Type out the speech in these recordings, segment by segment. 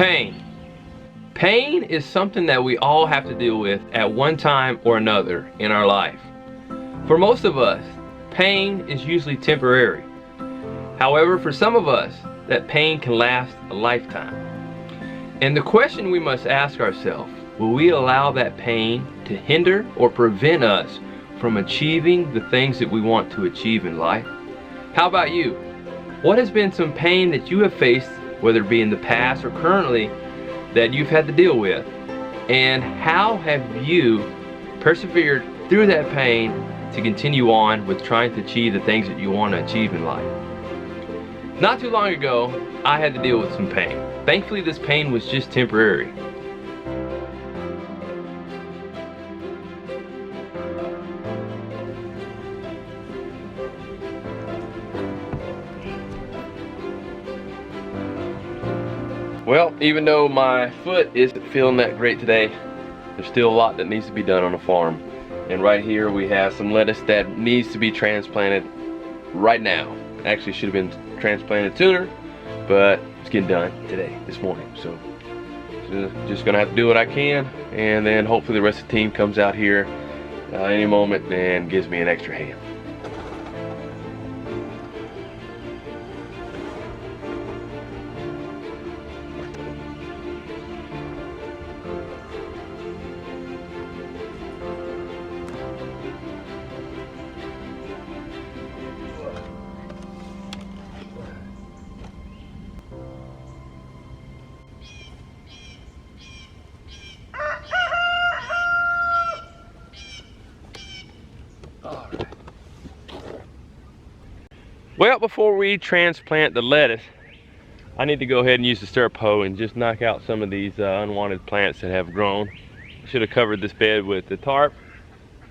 Pain. Pain is something that we all have to deal with at one time or another in our life. For most of us, pain is usually temporary. However, for some of us, that pain can last a lifetime. And the question we must ask ourselves, will we allow that pain to hinder or prevent us from achieving the things that we want to achieve in life? How about you? What has been some pain that you have faced, whether it be in the past or currently, that you've had to deal with? And how have you persevered through that pain to continue on with trying to achieve the things that you want to achieve in life? Not too long ago, I had to deal with some pain. Thankfully, this pain was just temporary. Well, even though my foot isn't feeling that great today, there's still a lot that needs to be done on a farm. And right here we have some lettuce that needs to be transplanted right now. Actually should have been transplanted sooner, but it's getting done today, this morning. So just gonna have to do what I can, and then hopefully the rest of the team comes out here any moment and gives me an extra hand. Well, before we transplant the lettuce, I need to go ahead and use the stirrup hoe and just knock out some of these unwanted plants that have grown. I should have covered this bed with the tarp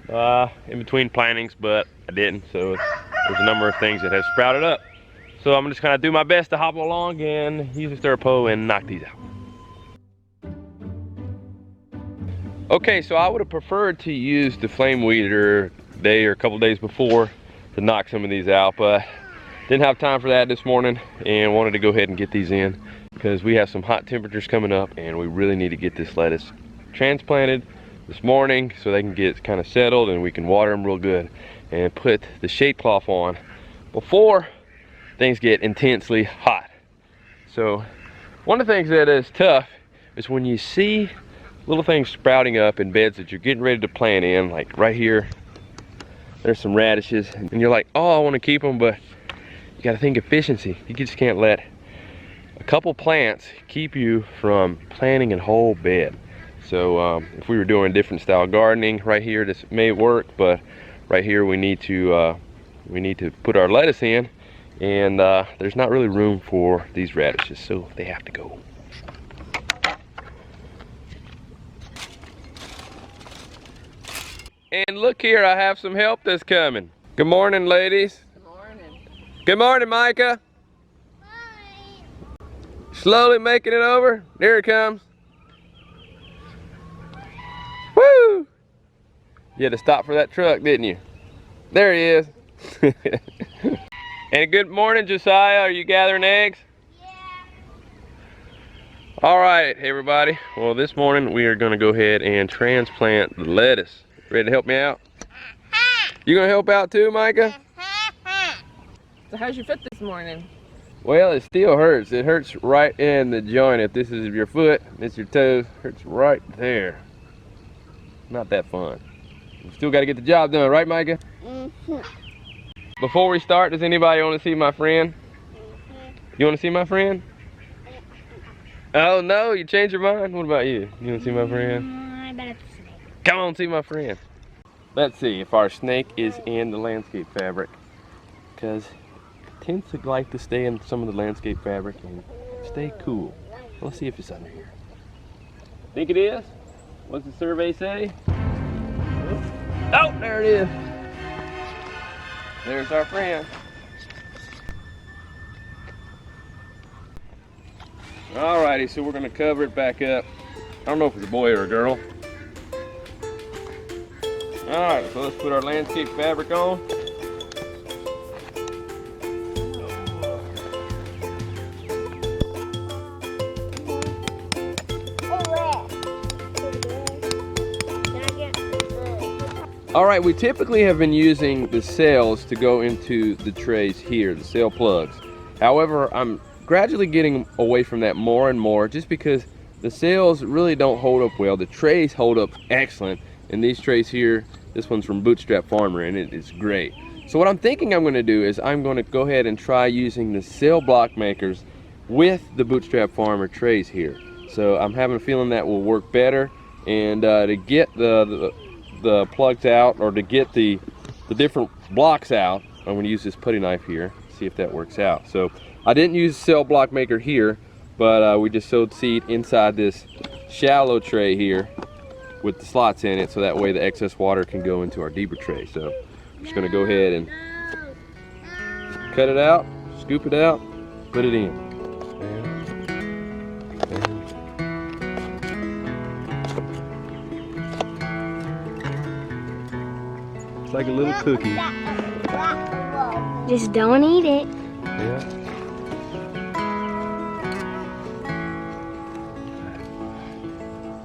in between plantings, but I didn't, so there's a number of things that have sprouted up. So I'm just gonna do my best to hobble along and use the stirrup hoe and knock these out. Okay, so I would have preferred to use the flame weeder a day or a couple days before to knock some of these out, but didn't have time for that this morning and wanted to go ahead and get these in because we have some hot temperatures coming up and we really need to get this lettuce transplanted this morning so they can get kind of settled and we can water them real good and put the shade cloth on before things get intensely hot. So one of the things that is tough is when you see little things sprouting up in beds that you're getting ready to plant in, like right here, there's some radishes and you're like, oh, I want to keep them, but you got to think efficiency. You just can't let a couple plants keep you from planting a whole bed. So if we were doing different style gardening right here, this may work, but right here we need to put our lettuce in, and there's not really room for these radishes, so they have to go. And look here, I have some help that's coming. Good morning, ladies. Good morning, Micah. Hi. Slowly making it over. There it comes. Woo! You had to stop for that truck, didn't you? There he is. And good morning, Josiah. Are you gathering eggs? Yeah. All right, everybody. Well, this morning we are going to go ahead and transplant the lettuce. Ready to help me out? You gonna help out too, Micah? So how's your foot this morning? Well, it still hurts. It hurts right in the joint. If this is your foot, it's your toes. Hurts right there. Not that fun. We still got to get the job done, right, Micah? Mm-hmm. Before we start, does anybody want to see my friend? Mm-hmm. You want to see my friend? Oh no, you changed your mind? What about you? You want to see my friend? I bet it's a snake. Come on, see my friend. Let's see if our snake is in the landscape fabric, because tends to like to stay in some of the landscape fabric and stay cool. Let's see if it's under here. Think it is? What's the survey say? Oh, there it is. There's our friend. Alrighty, so we're gonna cover it back up. I don't know if it's a boy or a girl. Alright, so let's put our landscape fabric on. All right, we typically have been using the sails to go into the trays here, the sail plugs. However, I'm gradually getting away from that more and more just because the sails really don't hold up well. The trays hold up excellent, and these trays here, this one's from Bootstrap Farmer, and it is great. So what I'm thinking I'm gonna do is I'm gonna go ahead and try using the sail block makers with the Bootstrap Farmer trays here. So I'm having a feeling that will work better, and to get the plugs out, or to get the different blocks out, I'm going to use this putty knife here, see if that works out. So I didn't use a cell block maker here, but we just sowed seed inside this shallow tray here with the slots in it, so that way the excess water can go into our deeper tray. So I'm just going to go ahead and cut it out, scoop it out, put it in. It's like a little cookie. Just don't eat it. Yeah.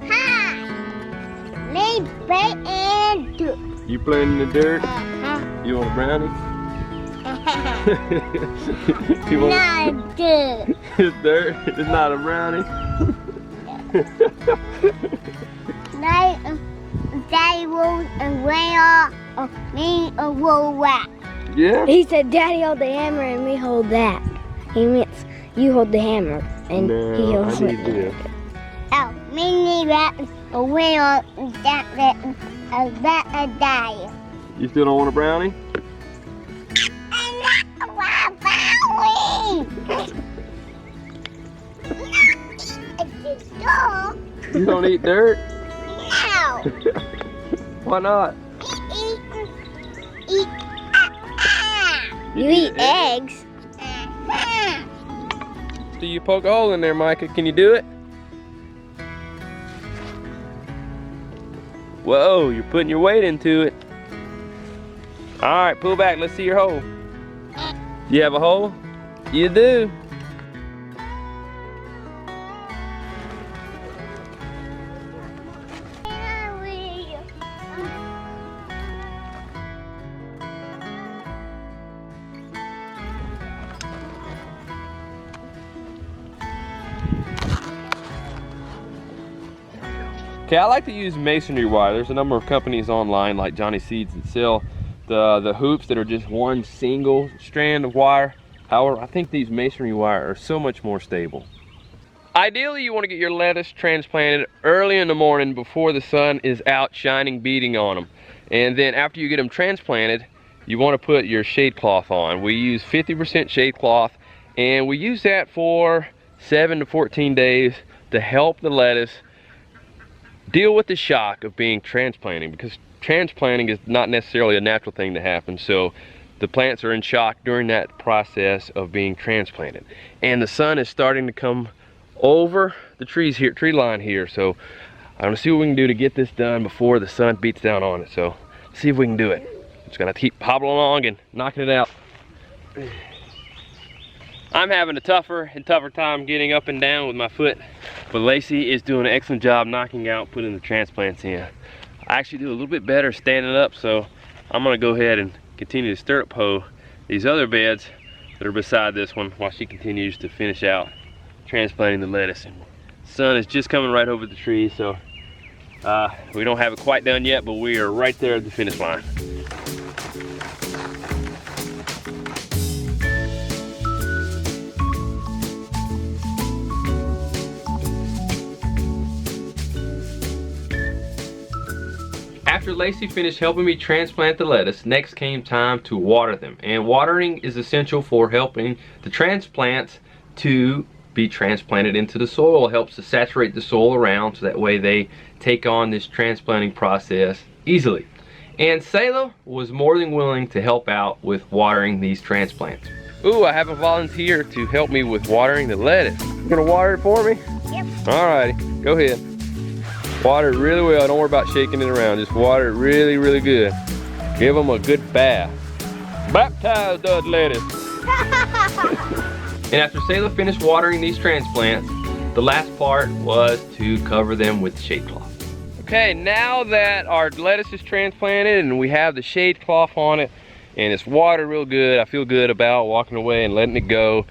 Hi. Me play in dirt. You playing in the dirt? Uh-huh. You want a brownie? You want Not dirt. It's dirt. It's not a brownie. Daddy will wear me a roll wrap. Yeah. He said, "Daddy hold the hammer and me hold that." He means you hold the hammer and he No, holds I need this. Oh, me need that a wheel that a die. You still don't want a brownie? I'm not a wild You don't eat dirt? No. Why not? Eat. You eat eggs. Do you poke a hole in there, Micah? Can you do it? Whoa, you're putting your weight into it. All right, pull back. Let's see your hole. You have a hole? You do. Okay, I like to use masonry wire. There's a number of companies online like Johnny Seeds that sell the hoops that are just one single strand of wire. However, I think these masonry wire are so much more stable. Ideally, you want to get your lettuce transplanted early in the morning before the sun is out shining, beating on them. And then after you get them transplanted, you want to put your shade cloth on. We use 50% shade cloth, and we use that for 7 to 14 days to help the lettuce deal with the shock of being transplanting, because transplanting is not necessarily a natural thing to happen. So the plants are in shock during that process of being transplanted, and the sun is starting to come over the trees here, tree line here. So I'm gonna see what we can do to get this done before the sun beats down on it. So let's see if we can do it. Just gonna keep hobbling along and knocking it out. I'm having a tougher and tougher time getting up and down with my foot, but Lacie is doing an excellent job knocking out, putting the transplants in. I actually do a little bit better standing up, so I'm gonna go ahead and continue to stirrup hoe these other beds that are beside this one while she continues to finish out transplanting the lettuce. And the sun is just coming right over the trees, so we don't have it quite done yet, but we are right there at the finish line. After Lacie finished helping me transplant the lettuce, next came time to water them. And watering is essential for helping the transplants to be transplanted into the soil. It helps to saturate the soil around, so that way they take on this transplanting process easily. And Selah was more than willing to help out with watering these transplants. Ooh, I have a volunteer to help me with watering the lettuce. You gonna water it for me? Yep. Alrighty, go ahead. Water it really well. Don't worry about shaking it around. Just water it really, really good. Give them a good bath. Baptize the lettuce. And after Selah finished watering these transplants, the last part was to cover them with shade cloth. Okay, now that our lettuce is transplanted and we have the shade cloth on it and it's watered real good, I feel good about walking away and letting it go.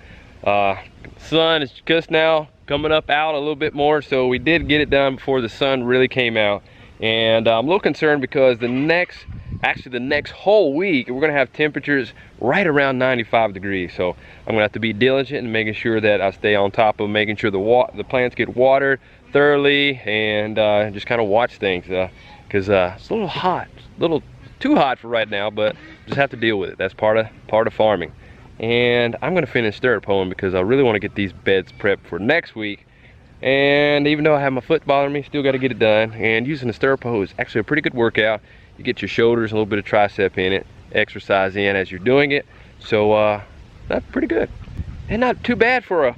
Sun is just now coming up out a little bit more, so we did get it done before the sun really came out. And I'm a little concerned because the next whole week we're gonna have temperatures right around 95 degrees. So I'm gonna have to be diligent in making sure that I stay on top of making sure the plants get watered thoroughly, and just kind of watch things because it's a little hot, a little too hot for right now, but just have to deal with it. That's part of farming. And I'm gonna finish stirrup hoeing because I really want to get these beds prepped for next week. And even though I have my foot bothering me, still got to get it done. And using the stirrup hoe is actually a pretty good workout. You get your shoulders, a little bit of tricep in it, exercise in as you're doing it. So that's pretty good, and not too bad for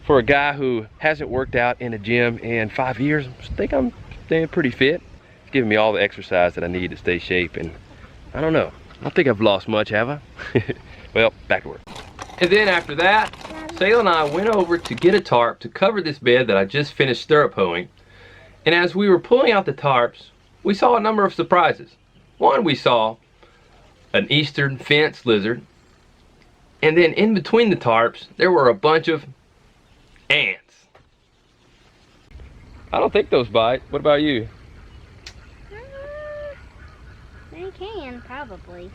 a guy who hasn't worked out in a gym in 5 years. I think I'm staying pretty fit. It's giving me all the exercise that I need to stay shape. And I don't know, I don't think I've lost much, have I? Well, back to work. And then after that, Selah and I went over to get a tarp to cover this bed that I just finished stirrup hoeing. And as we were pulling out the tarps, we saw a number of surprises. One, we saw an eastern fence lizard. And then in between the tarps, there were a bunch of ants. I don't think those bite. What about you? They can, probably.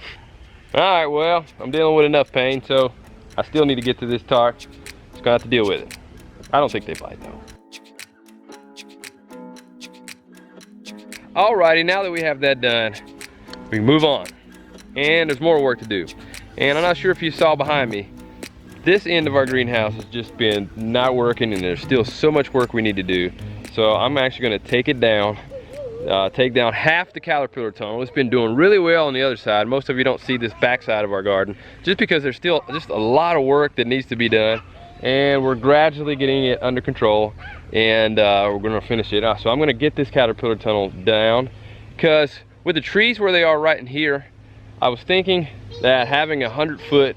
Alright, well, I'm dealing with enough pain, so I still need to get to this tarp. Just gonna have to deal with it. I don't think they bite though. Alrighty, now that we have that done, we move on. And there's more work to do. And I'm not sure if you saw behind me, this end of our greenhouse has just been not working, and there's still so much work we need to do. So I'm actually gonna take it down, take down half the caterpillar tunnel. It's been doing really well on the other side. Most of you don't see this back side of our garden, just because there's still just a lot of work that needs to be done, and we're gradually getting it under control, and we're gonna finish it. So I'm gonna get this caterpillar tunnel down, because with the trees where they are right in here, I was thinking that having 100-foot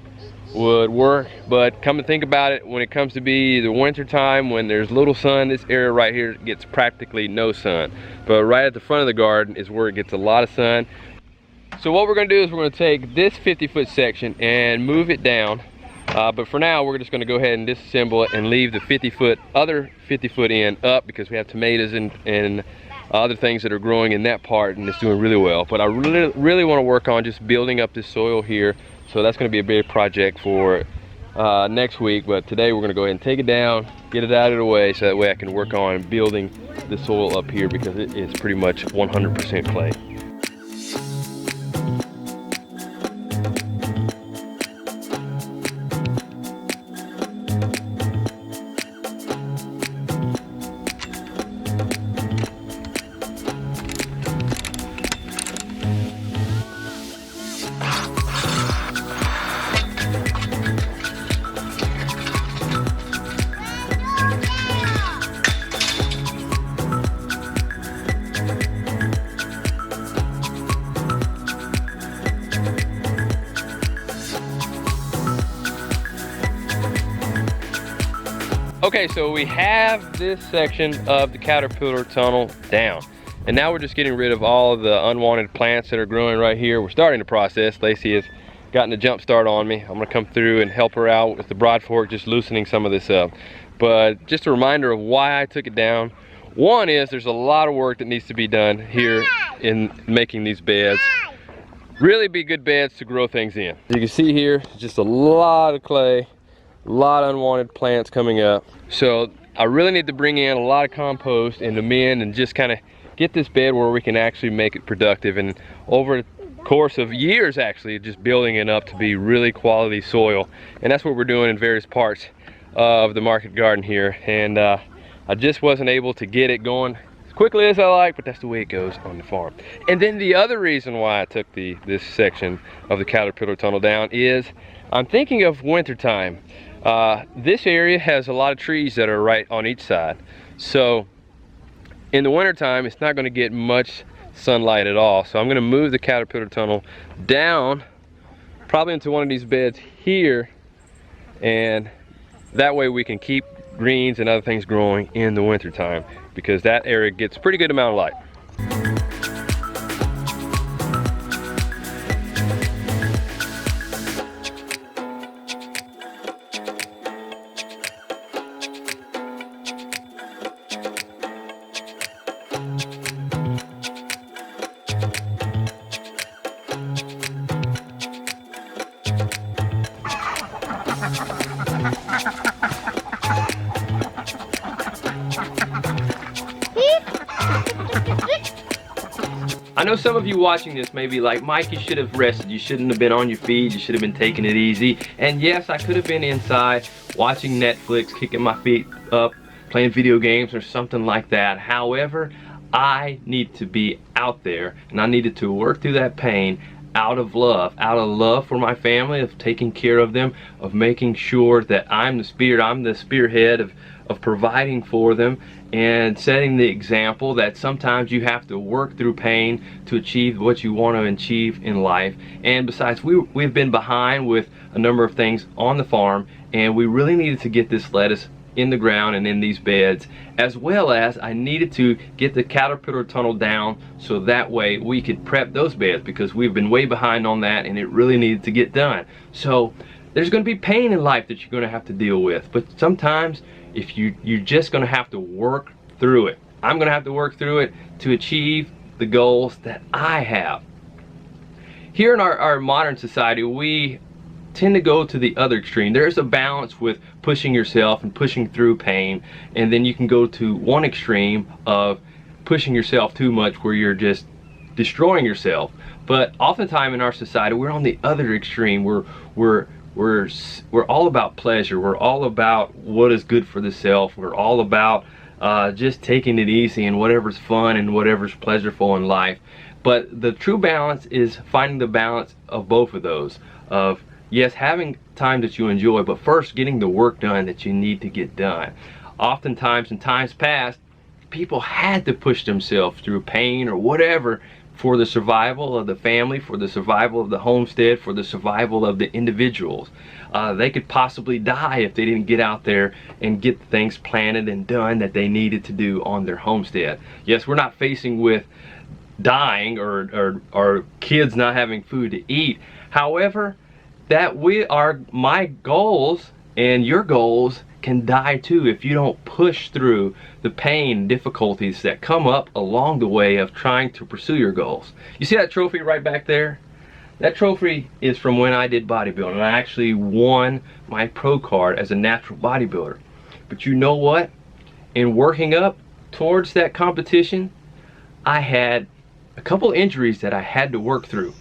would work, but come to think about it, when it comes to be the winter time when there's little sun, this area right here gets practically no sun. But right at the front of the garden is where it gets a lot of sun. So what we're gonna do is we're gonna take this 50-foot section and move it down. But for now, we're just gonna go ahead and disassemble it and leave the other 50-foot end up, because we have tomatoes and other things that are growing in that part, and it's doing really well. But I really want to work on just building up this soil here. So that's going to be a big project for next week. But today we're going to go ahead and take it down, get it out of the way, so that way I can work on building the soil up here, because it is pretty much 100% clay. Okay, so we have this section of the caterpillar tunnel down, and now we're just getting rid of all of the unwanted plants that are growing right here. We're starting the process. Lacie has gotten a jump start on me. I'm gonna come through and help her out with the broad fork, just loosening some of this up. But just a reminder of why I took it down. One is there's a lot of work that needs to be done here in making these beds. Really be good beds to grow things in. You can see here, just a lot of clay, a lot of unwanted plants coming up. So I really need to bring in a lot of compost and them in, and just kind of get this bed where we can actually make it productive. And over the course of years, actually, just building it up to be really quality soil. And that's what we're doing in various parts of the market garden here. And I just wasn't able to get it going as quickly as I like, but that's the way it goes on the farm. And then the other reason why I took this section of the caterpillar tunnel down is I'm thinking of winter time. This area has a lot of trees that are right on each side. So in the winter time, it's not going to get much sunlight at all. So I'm going to move the caterpillar tunnel down, probably into one of these beds here, and that way we can keep greens and other things growing in the winter time, because that area gets a pretty good amount of light. I know some of you watching this may be like, Mike, you should have rested. You shouldn't have been on your feet. You should have been taking it easy. And yes, I could have been inside watching Netflix, kicking my feet up, playing video games or something like that. However, I need to be out there, and I needed to work through that pain out of love for my family, of taking care of them, of making sure that I'm the spearhead of providing for them, and setting the example that sometimes you have to work through pain to achieve what you want to achieve in life. And besides, we've been behind with a number of things on the farm, and we really needed to get this lettuce in the ground and in these beds, as well as I needed to get the caterpillar tunnel down so that way we could prep those beds, because we've been way behind on that and it really needed to get done. So there's going to be pain in life that you're going to have to deal with, but sometimes if you're just going to have to work through it. I'm going to have to work through it to achieve the goals that I have. Here in our modern society, we tend to go to the other extreme. There's a balance with pushing yourself and pushing through pain, and then you can go to one extreme of pushing yourself too much where you're just destroying yourself. But oftentimes in our society, we're on the other extreme. We're all about pleasure. We're all about what is good for the self. We're all about just taking it easy and whatever's fun and whatever's pleasurable in life. But the true balance is finding the balance of both of those, of yes, having time that you enjoy, but first getting the work done that you need to get done. Oftentimes in times past, people had to push themselves through pain or whatever for the survival of the family, for the survival of the homestead, for the survival of the individuals. They could possibly die if they didn't get out there and get things planted and done that they needed to do on their homestead. Yes, we're not facing with dying or kids not having food to eat. However, my goals and your goals can die too if you don't push through the pain and difficulties that come up along the way of trying to pursue your goals. You see that trophy right back there? That trophy is from when I did bodybuilding. I actually won my pro card as a natural bodybuilder. But you know what? In working up towards that competition, I had a couple injuries that I had to work through.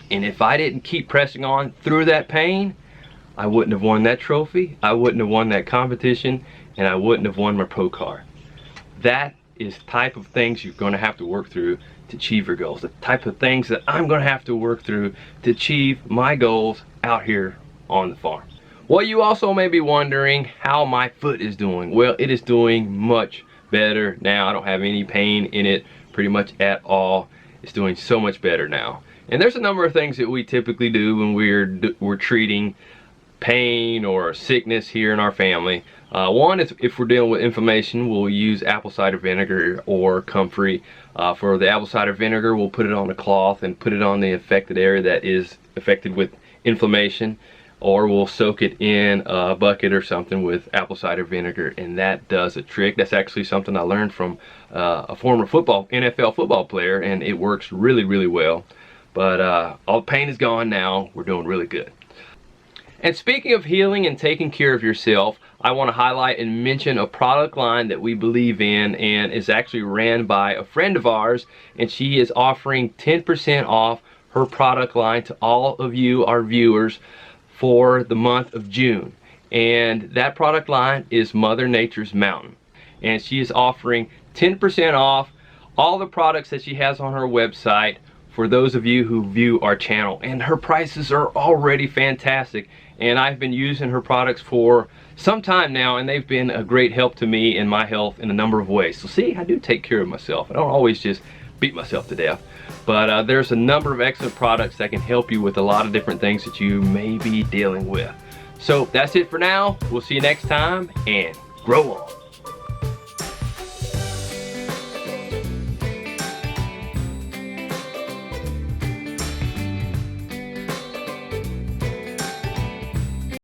And if I didn't keep pressing on through that pain, I wouldn't have won that trophy, I wouldn't have won that competition, and I wouldn't have won my pro card. That is the type of things you're going to have to work through to achieve your goals. The type of things that I'm going to have to work through to achieve my goals out here on the farm. Well, you also may be wondering how my foot is doing. Well, it is doing much better now. I don't have any pain in it pretty much at all. It's doing so much better now. And there's a number of things that we typically do when we're treating pain or sickness here in our family. One is if we're dealing with inflammation, we'll use apple cider vinegar or comfrey. For the apple cider vinegar, we'll put it on a cloth and put it on the affected area that is affected with inflammation, or we'll soak it in a bucket or something with apple cider vinegar, and that does a trick. That's actually something I learned from a former NFL football player, and it works really, really well. But all the pain is gone now. We're doing really good. And speaking of healing and taking care of yourself, I want to highlight and mention a product line that we believe in and is actually ran by a friend of ours, and she is offering 10% off her product line to all of you, our viewers, for the month of June. And that product line is Mother Nature's Mountain. And she is offering 10% off all the products that she has on her website for those of you who view our channel. And her prices are already fantastic. And I've been using her products for some time now, and they've been a great help to me in my health in a number of ways. So see, I do take care of myself. I don't always just beat myself to death. But there's a number of excellent products that can help you with a lot of different things that you may be dealing with. So that's it for now. We'll see you next time, and grow on.